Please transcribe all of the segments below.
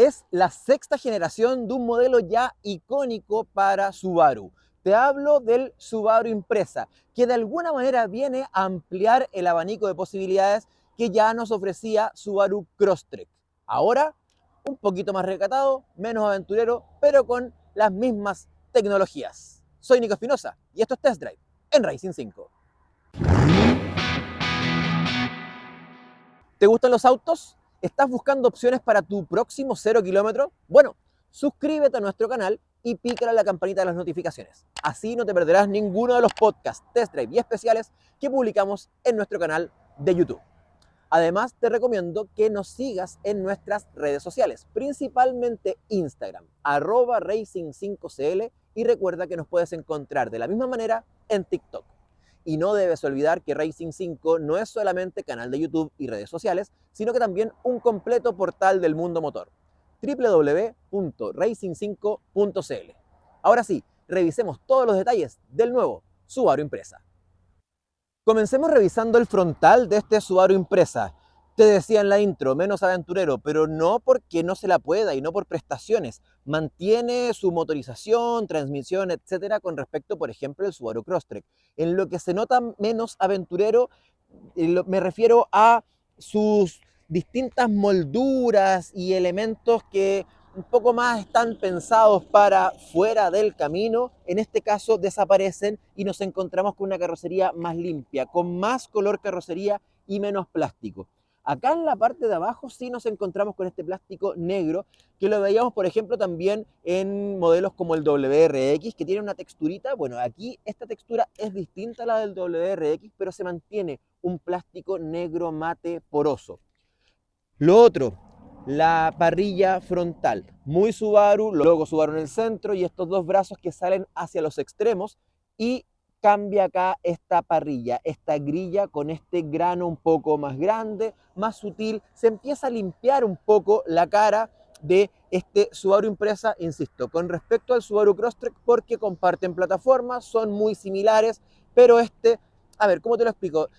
es la sexta generación de un modelo ya icónico para Subaru. Te hablo del Subaru Impreza, que de alguna manera viene a ampliar el abanico de posibilidades que ya nos ofrecía Subaru Crosstrek. Ahora, un poquito más recatado, menos aventurero, pero con las mismas tecnologías. Soy Nico Espinosa y esto es Test Drive en Racing 5. ¿Te gustan los autos? ¿Estás buscando opciones para tu próximo 0 kilómetro? Bueno, suscríbete a nuestro canal y pícala la campanita de las notificaciones. Así no te perderás ninguno de los podcasts, test drive y especiales que publicamos en nuestro canal de YouTube. Además, te recomiendo que nos sigas en nuestras redes sociales, principalmente Instagram, @Racing5CL, y recuerda que nos puedes encontrar de la misma manera en TikTok. Y no debes olvidar que Racing 5 no es solamente canal de YouTube y redes sociales, sino que también un completo portal del mundo motor, www.racing5.cl. Ahora sí, revisemos todos los detalles del nuevo Subaru Impreza. Comencemos revisando el frontal de este Subaru Impreza. Te decía en la intro, menos aventurero, pero no porque no se la pueda y no por prestaciones. Mantiene su motorización, transmisión, etcétera, con respecto, por ejemplo, al Subaru Crosstrek. En lo que se nota menos aventurero, me refiero a sus distintas molduras y elementos que un poco más están pensados para fuera del camino. En este caso desaparecen y nos encontramos con una carrocería más limpia, con más color carrocería y menos plástico. Acá en la parte de abajo sí nos encontramos con este plástico negro, que lo veíamos, por ejemplo, también en modelos como el WRX, que tiene una texturita. Bueno, aquí esta textura es distinta a la del WRX, pero se mantiene un plástico negro mate poroso. Lo otro, la parrilla frontal, muy Subaru, logo Subaru en el centro y estos dos brazos que salen hacia los extremos, y cambia acá esta parrilla, esta grilla con este grano un poco más grande, más sutil. Se empieza a limpiar un poco la cara de este Subaru Impreza, insisto, con respecto al Subaru Crosstrek, porque comparten plataformas, son muy similares, pero a ver, ¿cómo te lo explico?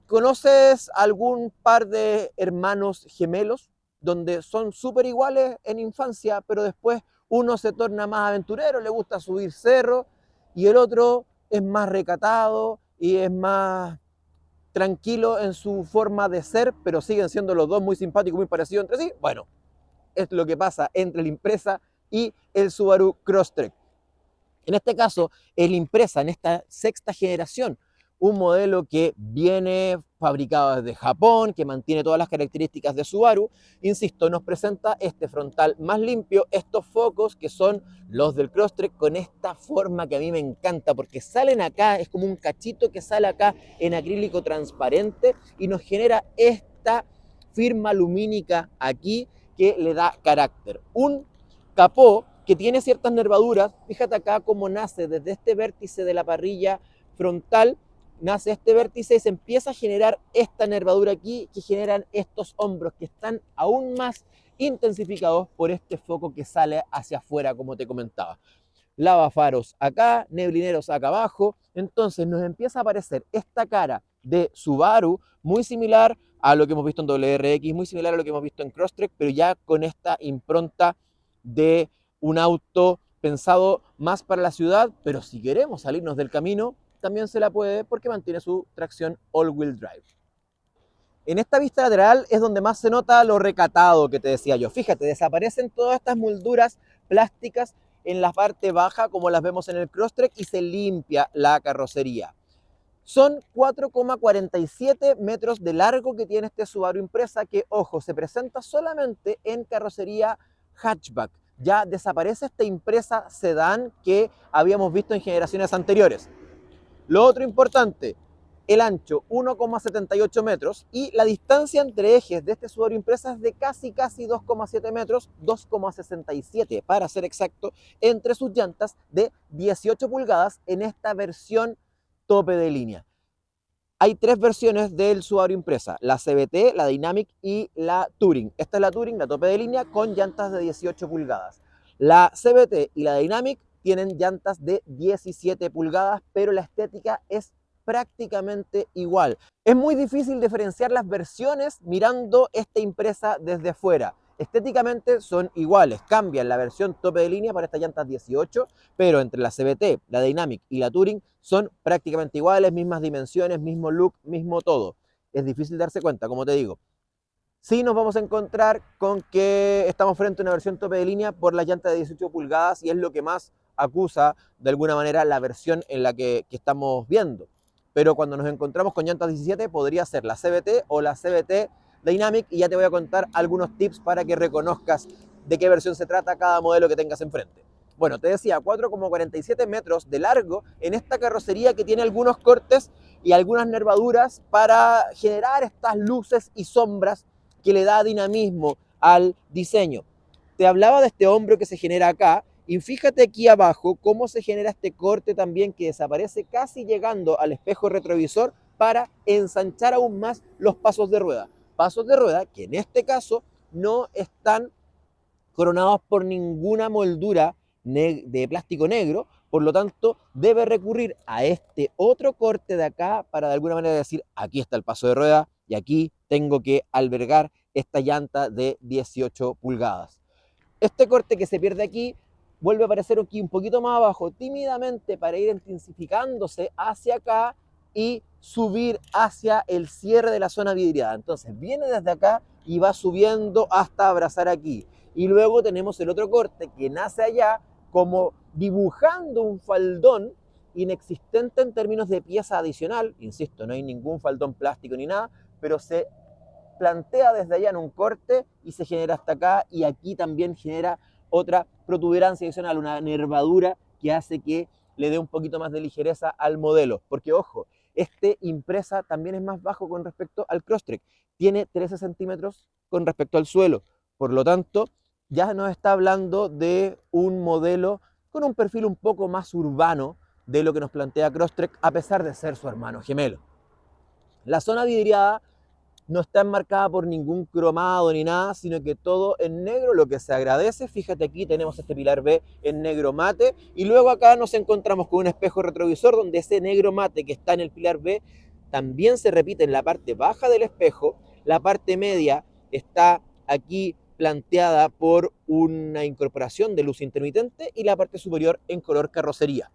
¿Conoces algún par de hermanos gemelos donde son súper iguales en infancia, pero después uno se torna más aventurero, le gusta subir cerro, y el otro es más recatado y es más tranquilo en su forma de ser, pero siguen siendo los dos muy simpáticos, muy parecidos entre sí? Bueno, es lo que pasa entre el Impreza y el Subaru Crosstrek. En este caso, el Impreza, en esta sexta generación, un modelo que viene fabricado desde Japón, que mantiene todas las características de Subaru, insisto, nos presenta este frontal más limpio, estos focos que son los del Crosstrek con esta forma que a mí me encanta, porque salen acá, es como un cachito que sale acá en acrílico transparente y nos genera esta firma lumínica aquí que le da carácter. Un capó que tiene ciertas nervaduras. Fíjate acá cómo nace desde este vértice de la parrilla frontal, nace este vértice y se empieza a generar esta nervadura aquí, que generan estos hombros que están aún más intensificados por este foco que sale hacia afuera, como te comentaba. Lavafaros acá, neblineros acá abajo. Entonces nos empieza a aparecer esta cara de Subaru muy similar a lo que hemos visto en WRX, muy similar a lo que hemos visto en Crosstrek, pero ya con esta impronta de un auto pensado más para la ciudad, pero si queremos salirnos del camino, también se la puede, porque mantiene su tracción all-wheel drive. En esta vista lateral es donde más se nota lo recatado que te decía yo. Fíjate, desaparecen todas estas molduras plásticas en la parte baja, como las vemos en el Crosstrek, y se limpia la carrocería. Son 4,47 metros de largo que tiene este Subaru Impreza, que, ojo, se presenta solamente en carrocería hatchback. Ya desaparece esta Impreza sedán que habíamos visto en generaciones anteriores. Lo otro importante, el ancho 1,78 metros y la distancia entre ejes de este Subaru Impreza es de casi 2,7 metros, 2,67 para ser exacto, entre sus llantas de 18 pulgadas en esta versión tope de línea. Hay tres versiones del Subaru Impreza, la CVT, la Dynamic y la Touring. Esta es la Touring, la tope de línea, con llantas de 18 pulgadas. La CVT y la Dynamic tienen llantas de 17 pulgadas, pero la estética es prácticamente igual. Es muy difícil diferenciar las versiones mirando esta Impreza desde fuera. Estéticamente son iguales, cambian la versión tope de línea para estas llantas 18, pero entre la CVT, la Dynamic y la Touring son prácticamente iguales, mismas dimensiones, mismo look, mismo todo. Es difícil darse cuenta, como te digo. Sí nos vamos a encontrar con que estamos frente a una versión tope de línea por la llanta de 18 pulgadas y es lo que más acusa de alguna manera la versión en la que estamos viendo. Pero cuando nos encontramos con llantas 17 podría ser la CVT o la CVT Dynamic y ya te voy a contar algunos tips para que reconozcas de qué versión se trata cada modelo que tengas enfrente. Bueno, te decía, 4,47 metros de largo en esta carrocería que tiene algunos cortes y algunas nervaduras para generar estas luces y sombras que le da dinamismo al diseño. Te hablaba de este hombro que se genera acá y fíjate aquí abajo cómo se genera este corte también que desaparece casi llegando al espejo retrovisor para ensanchar aún más los pasos de rueda. Pasos de rueda que en este caso no están coronados por ninguna moldura de plástico negro, por lo tanto debe recurrir a este otro corte de acá para de alguna manera decir, aquí está el paso de rueda y aquí tengo que albergar esta llanta de 18 pulgadas. Este corte que se pierde aquí vuelve a aparecer aquí un poquito más abajo, tímidamente para ir intensificándose hacia acá y subir hacia el cierre de la zona vidriada. Entonces viene desde acá y va subiendo hasta abrazar aquí. Y luego tenemos el otro corte que nace allá como dibujando un faldón inexistente en términos de pieza adicional. Insisto, no hay ningún faldón plástico ni nada, pero se plantea desde allá en un corte y se genera hasta acá y aquí también genera otra protuberancia adicional, una nervadura que hace que le dé un poquito más de ligereza al modelo. Porque ojo, este Impresa también es más bajo con respecto al Crosstrek. Tiene 13 centímetros con respecto al suelo. Por lo tanto, ya nos está hablando de un modelo con un perfil un poco más urbano de lo que nos plantea Crosstrek, a pesar de ser su hermano gemelo. La zona vidriada no está enmarcada por ningún cromado ni nada, sino que todo en negro, lo que se agradece. Fíjate aquí tenemos este pilar B en negro mate y luego acá nos encontramos con un espejo retrovisor donde ese negro mate que está en el pilar B también se repite en la parte baja del espejo. La parte media está aquí planteada por una incorporación de luz intermitente y la parte superior en color carrocería.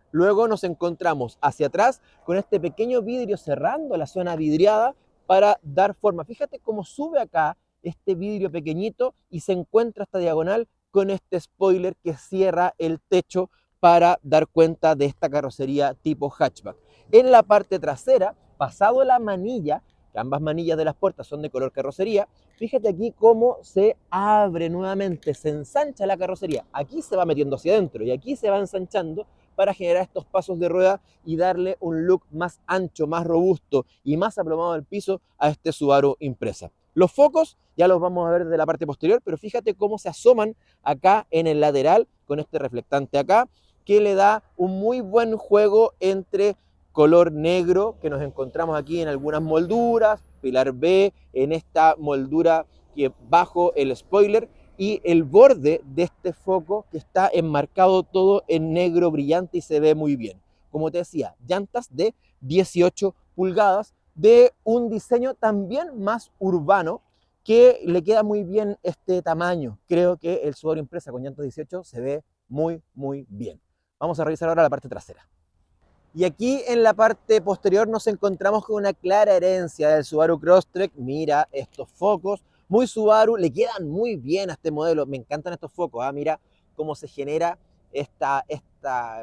Luego nos encontramos hacia atrás con este pequeño vidrio cerrando la zona vidriada para dar forma. Fíjate cómo sube acá este vidrio pequeñito y se encuentra esta diagonal con este spoiler que cierra el techo para dar cuenta de esta carrocería tipo hatchback. En la parte trasera, pasado la manilla, que ambas manillas de las puertas son de color carrocería, fíjate aquí cómo se abre nuevamente, se ensancha la carrocería. Aquí se va metiendo hacia adentro y aquí se va ensanchando para generar estos pasos de rueda y darle un look más ancho, más robusto y más aplomado al piso a este Subaru Impresa. Los focos ya los vamos a ver de la parte posterior, pero fíjate cómo se asoman acá en el lateral con este reflectante acá, que le da un muy buen juego entre color negro que nos encontramos aquí en algunas molduras, pilar B en esta moldura que bajo el spoiler, y el borde de este foco que está enmarcado todo en negro brillante y se ve muy bien. Como te decía, llantas de 18 pulgadas de un diseño también más urbano que le queda muy bien este tamaño. Creo que el Subaru Impresa con llantas 18 se ve muy bien. Vamos a revisar ahora la parte trasera. Y aquí en la parte posterior nos encontramos con una clara herencia del Subaru Crosstrek. Mira estos focos, muy Subaru, le quedan muy bien a este modelo. Me encantan estos focos, ¿eh? Mira cómo se genera esta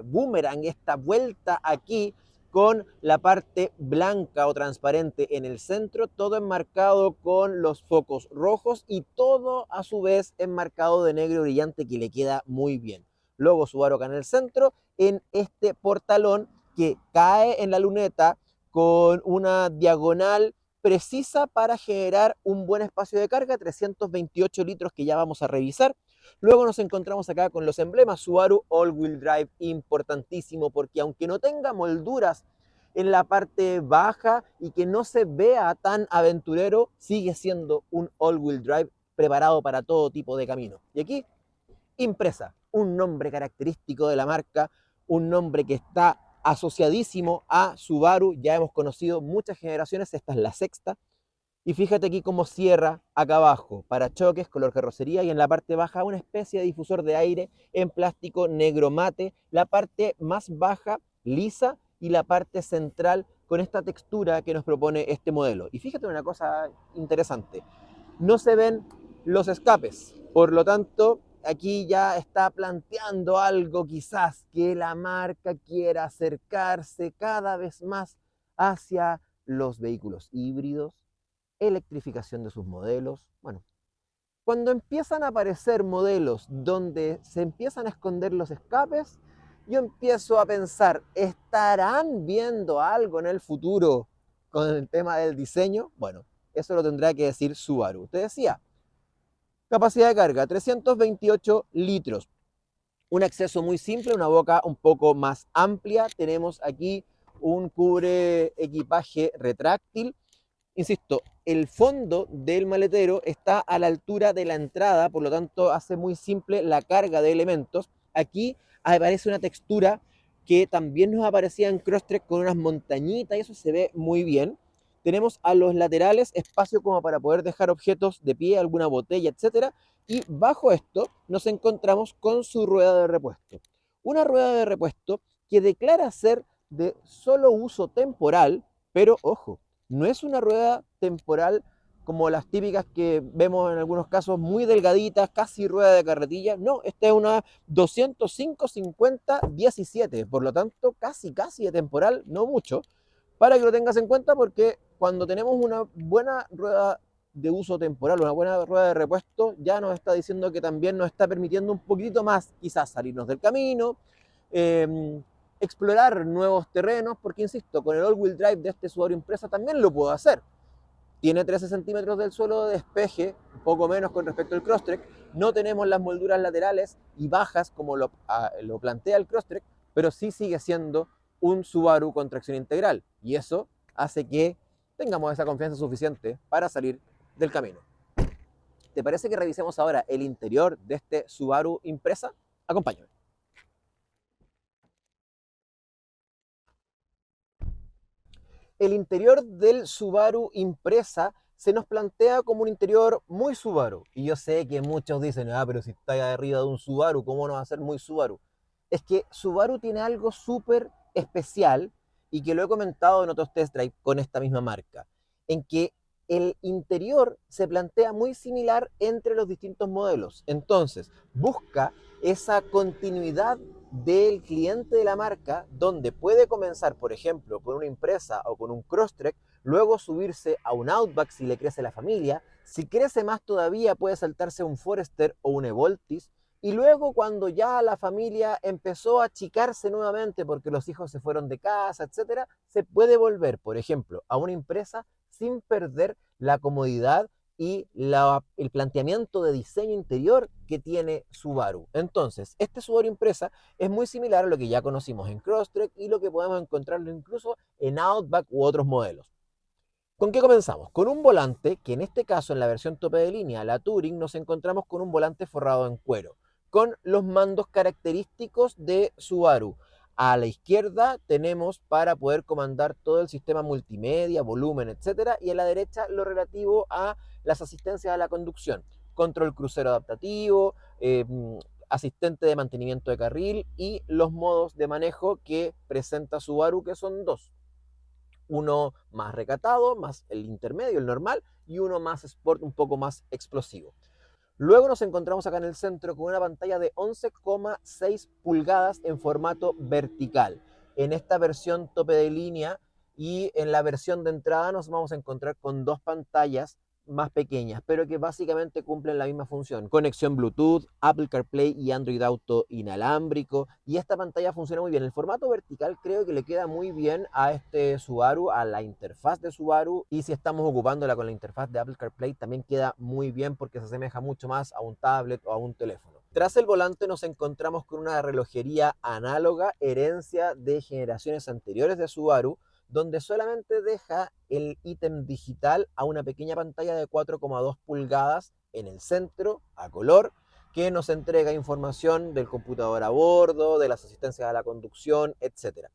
boomerang, esta vuelta aquí con la parte blanca o transparente en el centro, todo enmarcado con los focos rojos y todo a su vez enmarcado de negro brillante que le queda muy bien. Logo Subaru acá en el centro, en este portalón que cae en la luneta con una diagonal precisa para generar un buen espacio de carga, 328 litros que ya vamos a revisar. Luego nos encontramos acá con los emblemas Subaru All-Wheel Drive, importantísimo porque aunque no tenga molduras en la parte baja y que no se vea tan aventurero, sigue siendo un All-Wheel Drive preparado para todo tipo de camino. Y aquí, Impresa, un nombre característico de la marca, un nombre que está asociadísimo a Subaru, ya hemos conocido muchas generaciones, esta es la sexta, Y fíjate aquí cómo cierra acá abajo, parachoques, color carrocería, y en la parte baja una especie de difusor de aire en plástico negro mate, la parte más baja lisa y la parte central con esta textura que nos propone este modelo. Y fíjate una cosa interesante, no se ven los escapes, por lo tanto aquí ya está planteando algo quizás que la marca quiera acercarse cada vez más hacia los vehículos híbridos, electrificación de sus modelos. Bueno, cuando empiezan a aparecer modelos donde se empiezan a esconder los escapes, yo empiezo a pensar, ¿estarán viendo algo en el futuro con el tema del diseño? Bueno, eso lo tendrá que decir Subaru. Usted decía, capacidad de carga, 328 litros. Un acceso muy simple, una boca un poco más amplia. Tenemos aquí un cubre equipaje retráctil. Insisto, el fondo del maletero está a la altura de la entrada, por lo tanto hace muy simple la carga de elementos. Aquí aparece una textura que también nos aparecía en Crosstrek con unas montañitas y eso se ve muy bien. Tenemos a los laterales espacio como para poder dejar objetos de pie, alguna botella, etcétera. Y bajo esto nos encontramos con su rueda de repuesto. Una rueda de repuesto que declara ser de solo uso temporal, pero ojo, no es una rueda temporal como las típicas que vemos en algunos casos muy delgaditas, casi rueda de carretilla. No, esta es una 205-50-17, por lo tanto casi de temporal, no mucho, para que lo tengas en cuenta porque cuando tenemos una buena rueda de uso temporal, una buena rueda de repuesto, ya nos está diciendo que también nos está permitiendo un poquito más quizás salirnos del camino, eh, explorar nuevos terrenos, porque insisto, con el all-wheel drive de este Subaru Impreza también lo puedo hacer. Tiene 13 centímetros del suelo de despeje, un poco menos con respecto al Crosstrek. No tenemos las molduras laterales y bajas como lo plantea el Crosstrek, pero sí sigue siendo un Subaru con tracción integral. Y eso hace que tengamos esa confianza suficiente para salir del camino. ¿Te parece que revisemos ahora el interior de este Subaru Impreza? Acompáñame. El interior del Subaru Impreza se nos plantea como un interior muy Subaru. Y yo sé que muchos dicen, pero si está arriba de un Subaru, ¿cómo no va a ser muy Subaru? Es que Subaru tiene algo súper especial y que lo he comentado en otros test drive con esta misma marca, en que el interior se plantea muy similar entre los distintos modelos. Entonces, busca esa continuidad del cliente de la marca, donde puede comenzar, por ejemplo, con una Impreza o con un Crosstrek, luego subirse a un Outback si le crece la familia, si crece más todavía puede saltarse a un Forester o un Evoltis, y luego cuando ya la familia empezó a achicarse nuevamente porque los hijos se fueron de casa, etcétera, se puede volver, por ejemplo, a una Impreza sin perder la comodidad y el planteamiento de diseño interior que tiene Subaru. Entonces, este Subaru Impreza es muy similar a lo que ya conocimos en Crosstrek y lo que podemos encontrarlo incluso en Outback u otros modelos. ¿Con qué comenzamos? Con un volante que en este caso en la versión tope de línea, la Touring, nos encontramos con un volante forrado en cuero, con los mandos característicos de Subaru. A la izquierda tenemos para poder comandar todo el sistema multimedia, volumen, etcétera, y a la derecha lo relativo a las asistencias a la conducción, control crucero adaptativo, asistente de mantenimiento de carril y los modos de manejo que presenta Subaru, que son dos. Uno más recatado, más el intermedio, el normal, y uno más sport, un poco más explosivo. Luego nos encontramos acá en el centro con una pantalla de 11,6 pulgadas en formato vertical. En esta versión tope de línea y en la versión de entrada nos vamos a encontrar con dos pantallas más pequeñas, pero que básicamente cumplen la misma función. Conexión Bluetooth, Apple CarPlay y Android Auto inalámbrico. Y esta pantalla funciona muy bien. El formato vertical creo que le queda muy bien a este Subaru, a la interfaz de Subaru. Y si estamos ocupándola con la interfaz de Apple CarPlay, también queda muy bien porque se asemeja mucho más a un tablet o a un teléfono. Tras el volante nos encontramos con una relojería análoga, herencia de generaciones anteriores de Subaru, donde solamente deja el ítem digital a una pequeña pantalla de 4,2 pulgadas en el centro, a color, que nos entrega información del computador a bordo, de las asistencias a la conducción, etc.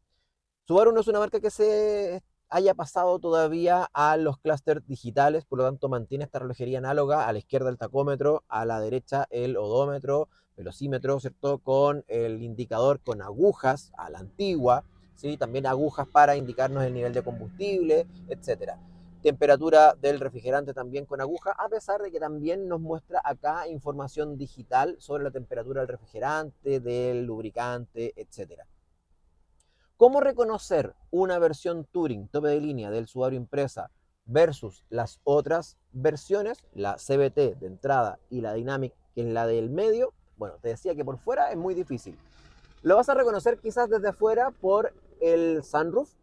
Subaru no es una marca que se haya pasado todavía a los clústeres digitales, por lo tanto mantiene esta relojería análoga, a la izquierda el tacómetro, a la derecha el odómetro, velocímetro, ¿cierto? Con el indicador con agujas a la antigua, ¿sí? También agujas para indicarnos el nivel de combustible, etcétera. Temperatura del refrigerante también con aguja, a pesar de que también nos muestra acá información digital sobre la temperatura del refrigerante, del lubricante, etcétera. ¿Cómo reconocer una versión Touring tope de línea del Subaru Impreza versus las otras versiones, la CVT de entrada y la Dynamic, que es la del medio? Bueno, te decía que por fuera es muy difícil. Lo vas a reconocer quizás desde afuera por el sunroof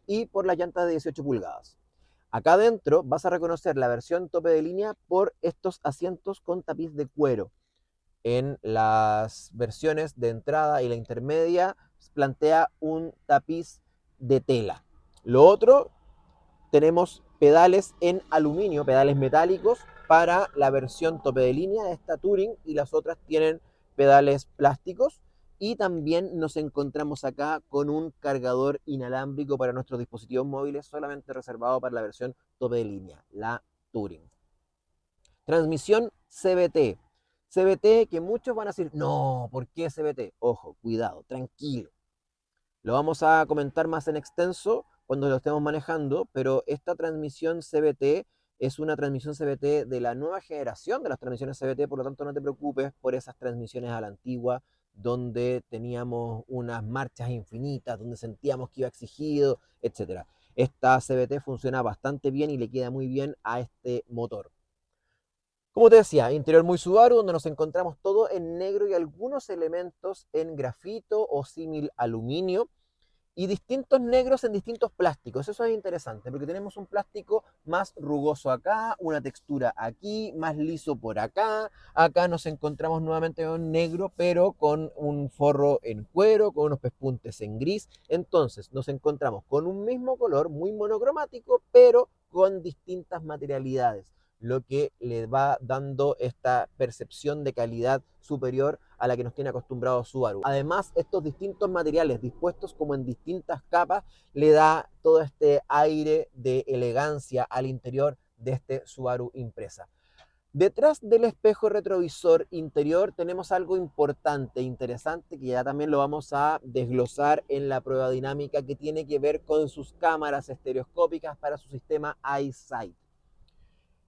y por las llantas de 18 pulgadas. Acá adentro vas a reconocer la versión tope de línea por estos asientos con tapiz de cuero. En las versiones de entrada y la intermedia plantea un tapiz de tela. Lo otro, tenemos pedales en aluminio, pedales metálicos para la versión tope de línea, esta Touring, y las otras tienen pedales plásticos. Y también nos encontramos acá con un cargador inalámbrico para nuestros dispositivos móviles, solamente reservado para la versión tope de línea, la Touring. Transmisión CVT. CVT que muchos van a decir, no, ¿por qué CVT? Ojo, cuidado, tranquilo. Lo vamos a comentar más en extenso cuando lo estemos manejando, pero esta transmisión CVT es una transmisión CVT de la nueva generación de las transmisiones CVT, por lo tanto no te preocupes por esas transmisiones a la antigua, donde teníamos unas marchas infinitas, donde sentíamos que iba exigido, etc. Esta CVT funciona bastante bien y le queda muy bien a este motor. Como te decía, interior muy Subaru, donde nos encontramos todo en negro y algunos elementos en grafito o símil aluminio y distintos negros en distintos plásticos. Eso es interesante porque tenemos un plástico más rugoso acá, una textura aquí, más liso por acá. Acá nos encontramos nuevamente en negro, pero con un forro en cuero, con unos pespuntes en gris. Entonces nos encontramos con un mismo color muy monocromático, pero con distintas materialidades, lo que le va dando esta percepción de calidad superior a la que nos tiene acostumbrado Subaru. Además, estos distintos materiales dispuestos como en distintas capas le da todo este aire de elegancia al interior de este Subaru Impreza. Detrás del espejo retrovisor interior tenemos algo importante, interesante, que ya también lo vamos a desglosar en la prueba dinámica, que tiene que ver con sus cámaras estereoscópicas para su sistema EyeSight.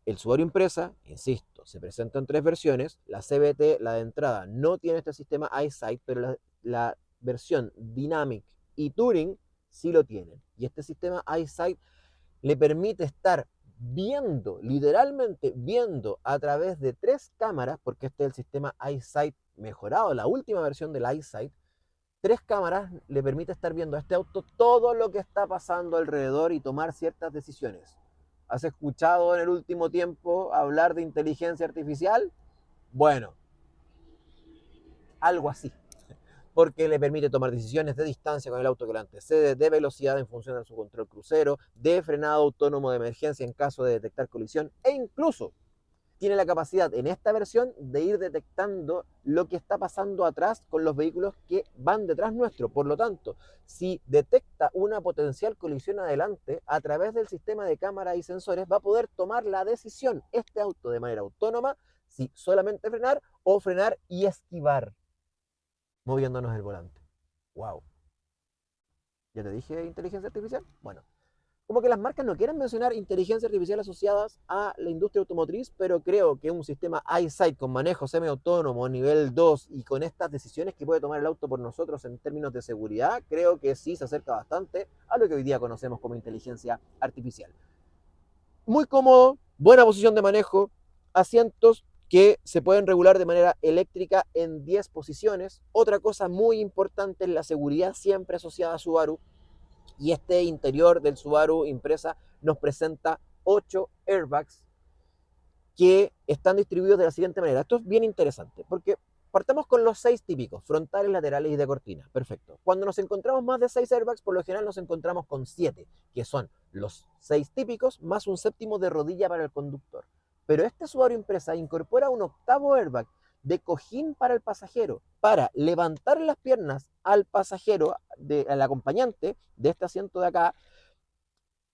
El Subaru Impreza, insisto, se presenta en 3 versiones. La CVT, la de entrada, no tiene este sistema EyeSight, pero la versión Dynamic y Touring sí lo tienen. Y este sistema EyeSight le permite estar viendo, literalmente viendo a través de 3 cámaras, porque este es el sistema EyeSight mejorado, la última versión del EyeSight. 3 cámaras le permite estar viendo a este auto todo lo que está pasando alrededor y tomar ciertas decisiones. ¿Has escuchado en el último tiempo hablar de inteligencia artificial? Bueno, algo así, porque le permite tomar decisiones de distancia con el auto que lo antecede, de velocidad en función de su control crucero, de frenado autónomo de emergencia en caso de detectar colisión, e incluso tiene la capacidad en esta versión de ir detectando lo que está pasando atrás con los vehículos que van detrás nuestro. Por lo tanto, si detecta una potencial colisión adelante, a través del sistema de cámaras y sensores va a poder tomar la decisión este auto de manera autónoma, si solamente frenar o frenar y esquivar, moviéndonos el volante. ¡Wow! ¿Ya te dije inteligencia artificial? Bueno, como que las marcas no quieren mencionar inteligencia artificial asociadas a la industria automotriz, pero creo que un sistema EyeSight con manejo semiautónomo nivel 2 y con estas decisiones que puede tomar el auto por nosotros en términos de seguridad, creo que sí se acerca bastante a lo que hoy día conocemos como inteligencia artificial. Muy cómodo, buena posición de manejo, asientos que se pueden regular de manera eléctrica en 10 posiciones. Otra cosa muy importante es la seguridad siempre asociada a Subaru. Y este interior del Subaru Impreza nos presenta 8 airbags que están distribuidos de la siguiente manera. Esto es bien interesante porque partamos con los 6 típicos, frontales, laterales y de cortina. Perfecto. Cuando nos encontramos más de 6 airbags, por lo general nos encontramos con 7, que son los 6 típicos más un séptimo de rodilla para el conductor. Pero este Subaru Impreza incorpora un octavo airbag de cojín para el pasajero, para levantar las piernas al pasajero, al acompañante de este asiento de acá,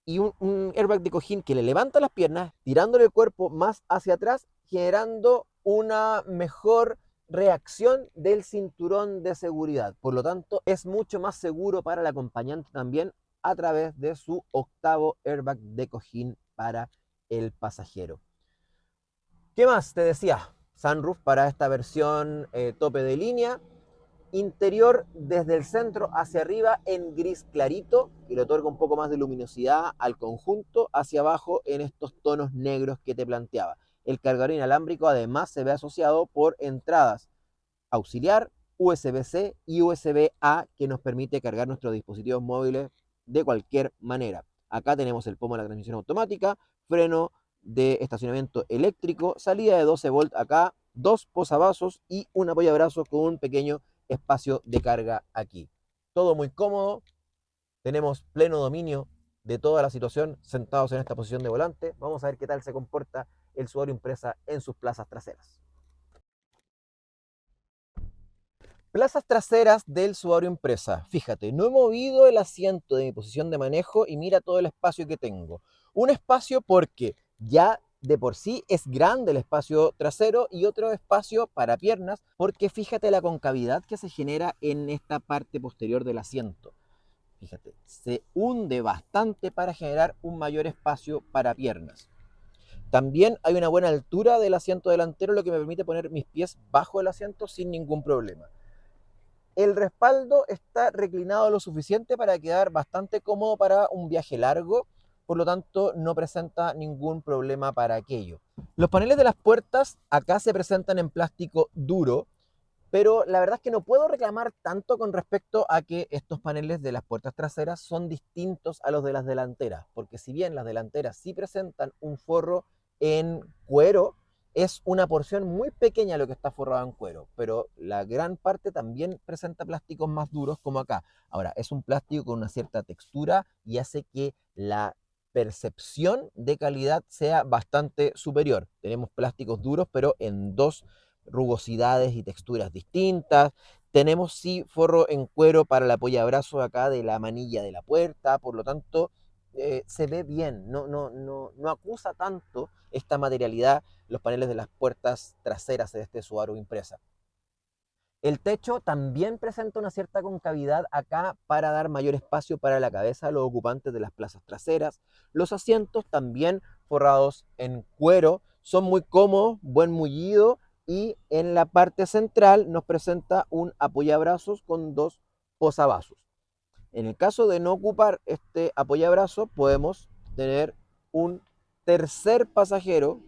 y un airbag de cojín que le levanta las piernas, tirándole el cuerpo más hacia atrás, generando una mejor reacción del cinturón de seguridad. Por lo tanto, es mucho más seguro para el acompañante también a través de su octavo airbag de cojín para el pasajero. ¿Qué más te decía? Sunroof para esta versión tope de línea. Interior desde el centro hacia arriba en gris clarito, que le otorga un poco más de luminosidad al conjunto, hacia abajo en estos tonos negros que te planteaba. El cargador inalámbrico además se ve asociado por entradas auxiliar, USB-C y USB-A, que nos permite cargar nuestros dispositivos móviles de cualquier manera. Acá tenemos el pomo de la transmisión automática, freno de estacionamiento eléctrico, salida de 12 volts acá, dos posavasos y un apoyabrazos con un pequeño espacio de carga aquí. Todo muy cómodo, tenemos pleno dominio de toda la situación sentados en esta posición de volante. Vamos a ver qué tal se comporta el Subaru Impreza en sus plazas traseras. Plazas traseras del Subaru Impreza. Fíjate, no he movido el asiento de mi posición de manejo y mira todo el espacio que tengo. Un espacio porque ya de por sí es grande el espacio trasero y otro espacio para piernas porque fíjate la concavidad que se genera en esta parte posterior del asiento. Fíjate, se hunde bastante para generar un mayor espacio para piernas. También hay una buena altura del asiento delantero, lo que me permite poner mis pies bajo el asiento sin ningún problema. El respaldo está reclinado lo suficiente para quedar bastante cómodo para un viaje largo, por lo tanto no presenta ningún problema para aquello. Los paneles de las puertas acá se presentan en plástico duro, pero la verdad es que no puedo reclamar tanto con respecto a que estos paneles de las puertas traseras son distintos a los de las delanteras, porque si bien las delanteras sí presentan un forro en cuero, es una porción muy pequeña lo que está forrado en cuero, pero la gran parte también presenta plásticos más duros como acá. Ahora, es un plástico con una cierta textura y hace que la percepción de calidad sea bastante superior. Tenemos plásticos duros, pero en dos rugosidades y texturas distintas. Tenemos sí forro en cuero para el apoyabrazo acá de la manilla de la puerta, por lo tanto se ve bien, no acusa tanto esta materialidad los paneles de las puertas traseras de este Subaru Impreza. El techo también presenta una cierta concavidad acá para dar mayor espacio para la cabeza a los ocupantes de las plazas traseras. Los asientos también forrados en cuero son muy cómodos, buen mullido y en la parte central nos presenta un apoyabrazos con dos posavasos. En el caso de no ocupar este apoyabrazo podemos tener un tercer pasajero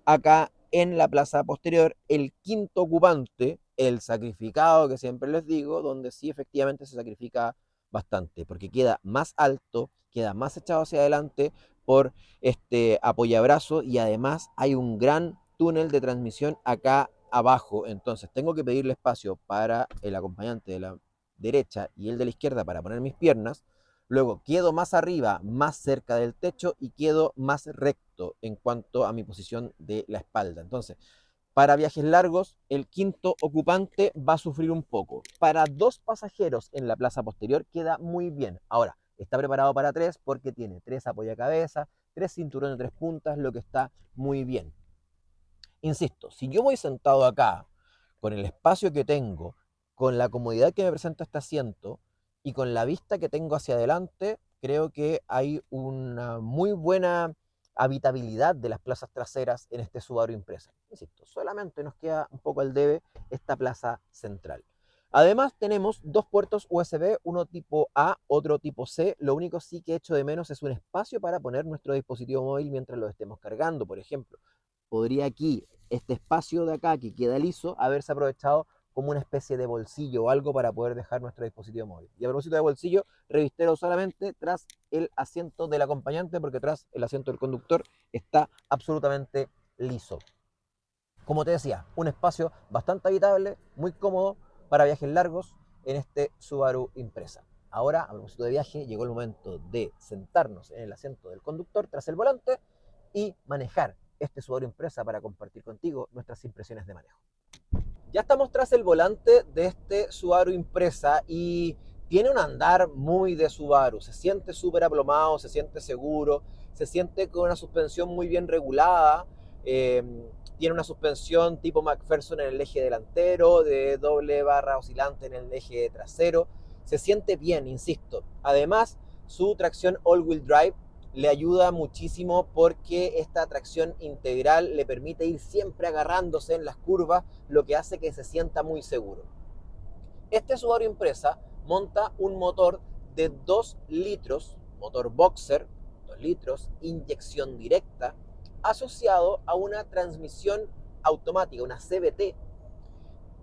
acá en la plaza posterior, el quinto ocupante, el sacrificado que siempre les digo, donde sí efectivamente se sacrifica bastante, porque queda más alto, queda más echado hacia adelante por este apoyabrazo y además hay un gran túnel de transmisión acá abajo, entonces tengo que pedirle espacio para el acompañante de la derecha y el de la izquierda para poner mis piernas. Luego quedo más arriba, más cerca del techo y quedo más recto en cuanto a mi posición de la espalda. Entonces, para viajes largos, el quinto ocupante va a sufrir un poco. Para dos pasajeros en la plaza posterior queda muy bien. Ahora, está preparado para tres porque tiene tres apoyacabezas, tres cinturones de tres puntas, lo que está muy bien. Insisto, si yo voy sentado acá, con el espacio que tengo, con la comodidad que me presenta este asiento y con la vista que tengo hacia adelante, creo que hay una muy buena habitabilidad de las plazas traseras en este Subaru Impreza. Insisto, solamente nos queda un poco al debe esta plaza central. Además tenemos dos puertos USB, uno tipo A, otro tipo C. Lo único sí que echo de menos es un espacio para poner nuestro dispositivo móvil mientras lo estemos cargando, por ejemplo. Podría aquí, este espacio de acá que queda liso, haberse aprovechado como una especie de bolsillo o algo para poder dejar nuestro dispositivo móvil. Y a propósito de bolsillo, revistero solamente tras el asiento del acompañante, porque tras el asiento del conductor está absolutamente liso. Como te decía, un espacio bastante habitable, muy cómodo para viajes largos en este Subaru Impreza. Ahora, a propósito de viaje, llegó el momento de sentarnos en el asiento del conductor tras el volante y manejar este Subaru Impreza para compartir contigo nuestras impresiones de manejo. Ya estamos tras el volante de este Subaru Impreza y Tiene un andar muy de Subaru, se siente súper aplomado, se siente seguro, se siente con una suspensión muy bien regulada, eh, tiene una suspensión tipo McPherson en el eje delantero, de doble barra oscilante en el eje trasero, se siente bien, insisto. Además, su tracción all-wheel drive le ayuda muchísimo porque esta tracción integral le permite ir siempre agarrándose en las curvas, lo que hace que se sienta muy seguro. Este Subaru Impreza monta un motor de 2 litros, motor boxer, 2 litros, inyección directa, asociado a una transmisión automática, una CVT,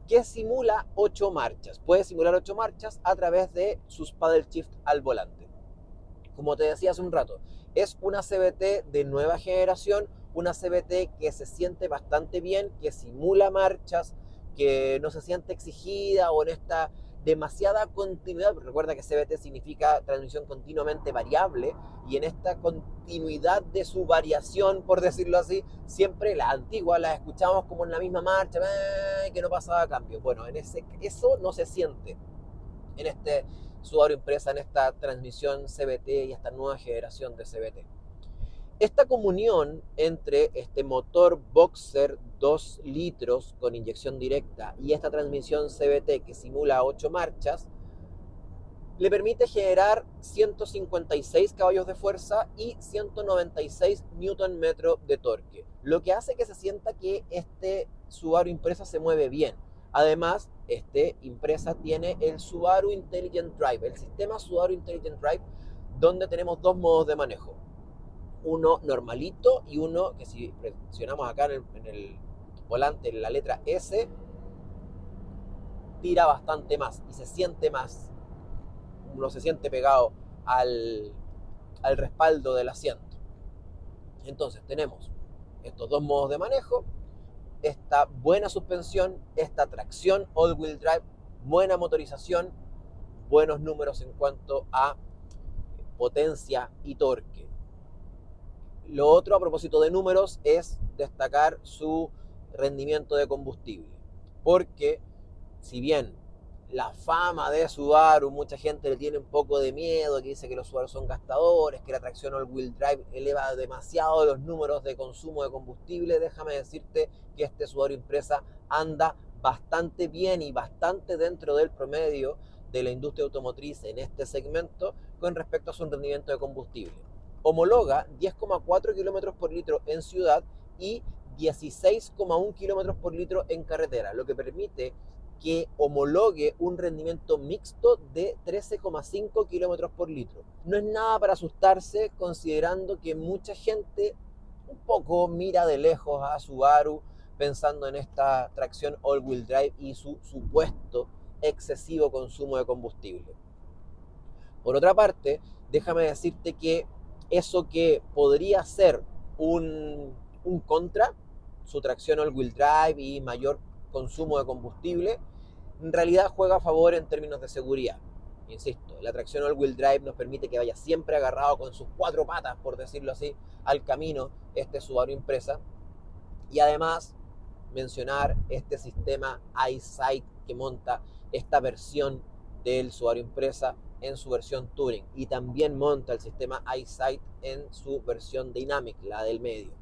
que simula 8 marchas. Puede simular 8 marchas a través de sus paddle shift al volante. Como te decía hace un rato, es una CVT de nueva generación, una CVT que se siente bastante bien, que simula marchas, que no se siente exigida o en esta demasiada continuidad. Recuerda que CVT significa transmisión continuamente variable, y en esta continuidad de su variación, por decirlo así, siempre la antigua la escuchamos como en la misma marcha, que no pasaba cambio. Bueno, eso no se siente en este Subaru Impreza, en esta transmisión CVT y esta nueva generación de CVT. Esta comunión entre este motor boxer 2 litros con inyección directa y esta transmisión CVT que simula 8 marchas le permite generar 156 caballos de fuerza y 196 Nm de torque, lo que hace que se sienta que este Subaru Impreza se mueve bien. Además, este Impreza tiene el Subaru Intelligent Drive, el sistema Subaru Intelligent Drive, donde tenemos dos modos de manejo. Uno normalito y uno que, si presionamos acá en el volante, en la letra S, tira bastante más y se siente más. Uno se siente pegado al respaldo del asiento. Entonces tenemos estos dos modos de manejo, esta buena suspensión, esta tracción all-wheel drive, buena motorización, buenos números en cuanto a potencia y torque. Lo otro, a propósito de números, es destacar su rendimiento de combustible, porque si bien la fama de Subaru, mucha gente le tiene un poco de miedo, que dice que los Subaru son gastadores, que la tracción all-wheel drive eleva demasiado los números de consumo de combustible, déjame decirte que este Subaru Impreza anda bastante bien y bastante dentro del promedio de la industria automotriz en este segmento con respecto a su rendimiento de combustible. Homologa 10,4 km por litro en ciudad y 16,1 km por litro en carretera, lo que permite que homologue un rendimiento mixto de 13,5 km por litro. No es nada para asustarse, considerando que mucha gente un poco mira de lejos a Subaru pensando en esta tracción all-wheel drive y su supuesto excesivo consumo de combustible. Por otra parte, déjame decirte que eso que podría ser un contra, su tracción all-wheel drive y mayor consumo de combustible, en realidad juega a favor en términos de seguridad. Insisto, la tracción all-wheel drive nos permite que vaya siempre agarrado con sus cuatro patas, por decirlo así, al camino este Subaru Impreza. Y además, mencionar este sistema EyeSight que monta esta versión del Subaru Impreza en su versión Touring, y también monta el sistema EyeSight en su versión Dynamic, la del medio.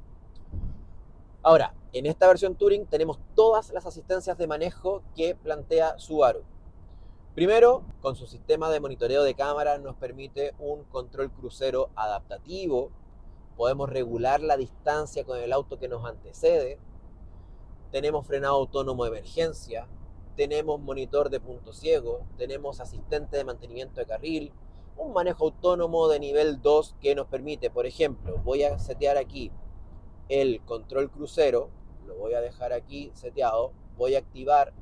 Ahora, en esta versión Touring tenemos todas las asistencias de manejo que plantea Subaru. Primero, con su sistema de monitoreo de cámara nos permite un control crucero adaptativo, podemos regular la distancia con el auto que nos antecede, tenemos frenado autónomo de emergencia, tenemos monitor de punto ciego, tenemos asistente de mantenimiento de carril, un manejo autónomo de nivel 2 que nos permite, por ejemplo, voy a setear aquí el control crucero, lo voy a dejar aquí seteado, voy a activar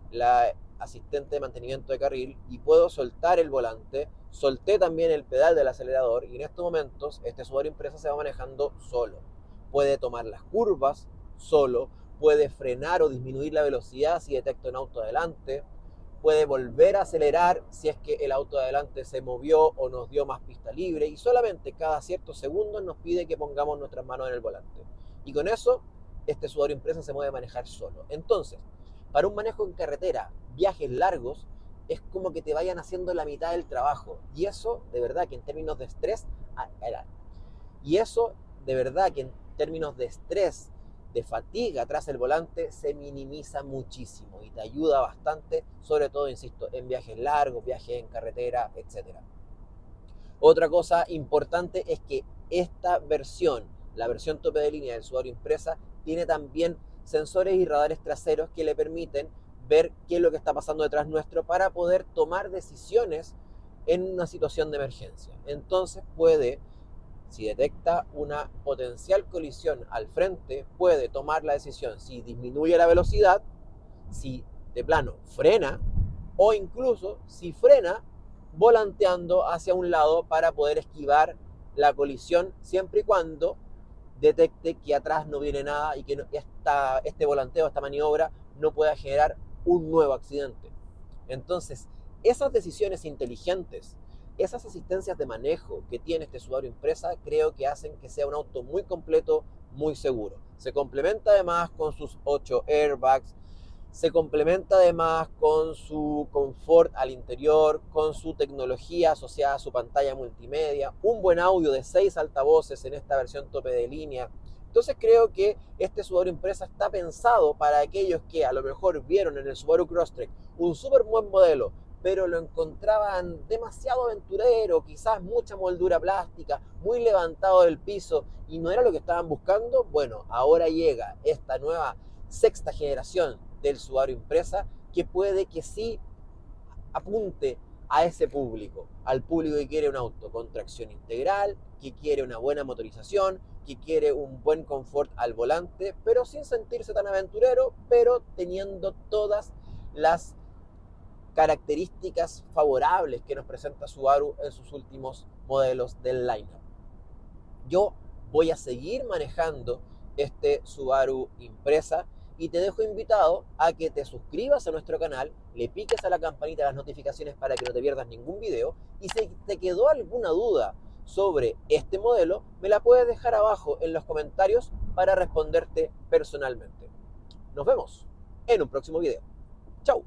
la asistente de mantenimiento de carril y puedo soltar el volante, solté también el pedal del acelerador y en estos momentos este Subaru Impreza se va manejando solo. Puede tomar las curvas solo, puede frenar o disminuir la velocidad si detecta un auto adelante, puede volver a acelerar si es que el auto de adelante se movió o nos dio más pista libre, y solamente cada ciertos segundos nos pide que pongamos nuestras manos en el volante. Y con eso, este Subaru Impreza se puede manejar solo. Entonces, para un manejo en carretera, viajes largos, es como que te vayan haciendo la mitad del trabajo. Y eso, de verdad, que en términos de estrés, y eso, de verdad, que en términos de estrés, de fatiga tras el volante, se minimiza muchísimo y te ayuda bastante, sobre todo, insisto, en viajes largos, viajes en carretera, etc. Otra cosa importante es que esta versión, la versión tope de línea del Subaru Impreza, tiene también sensores y radares traseros que le permiten ver qué es lo que está pasando detrás nuestro para poder tomar decisiones en una situación de emergencia. Entonces puede, si detecta una potencial colisión al frente, puede tomar la decisión si disminuye la velocidad, si de plano frena, o incluso si frena volanteando hacia un lado para poder esquivar la colisión, siempre y cuando detecte que atrás no viene nada y que este volanteo, esta maniobra, no pueda generar un nuevo accidente. Entonces, esas decisiones inteligentes, esas asistencias de manejo que tiene este Subaru Impreza, creo que hacen que sea un auto muy completo, muy seguro. Se complementa además con sus 8 airbags, se complementa además con su confort al interior, con su tecnología asociada a su pantalla multimedia, un buen audio de 6 altavoces en esta versión tope de línea. Entonces creo que este Subaru Impreza está pensado para aquellos que a lo mejor vieron en el Subaru Crosstrek un súper buen modelo, pero lo encontraban demasiado aventurero, quizás mucha moldura plástica, muy levantado del piso y no era lo que estaban buscando. Bueno, ahora llega esta nueva sexta generación del Subaru Impreza que puede que sí apunte a ese público, al público que quiere un auto con tracción integral, que quiere una buena motorización, que quiere un buen confort al volante, pero sin sentirse tan aventurero, pero teniendo todas las características favorables que nos presenta Subaru en sus últimos modelos del lineup. Yo voy a seguir manejando este Subaru Impreza y te dejo invitado a que te suscribas a nuestro canal, le piques a la campanita de las notificaciones para que no te pierdas ningún video, y si te quedó alguna duda sobre este modelo, me la puedes dejar abajo en los comentarios para responderte personalmente. Nos vemos en un próximo video. ¡Chao!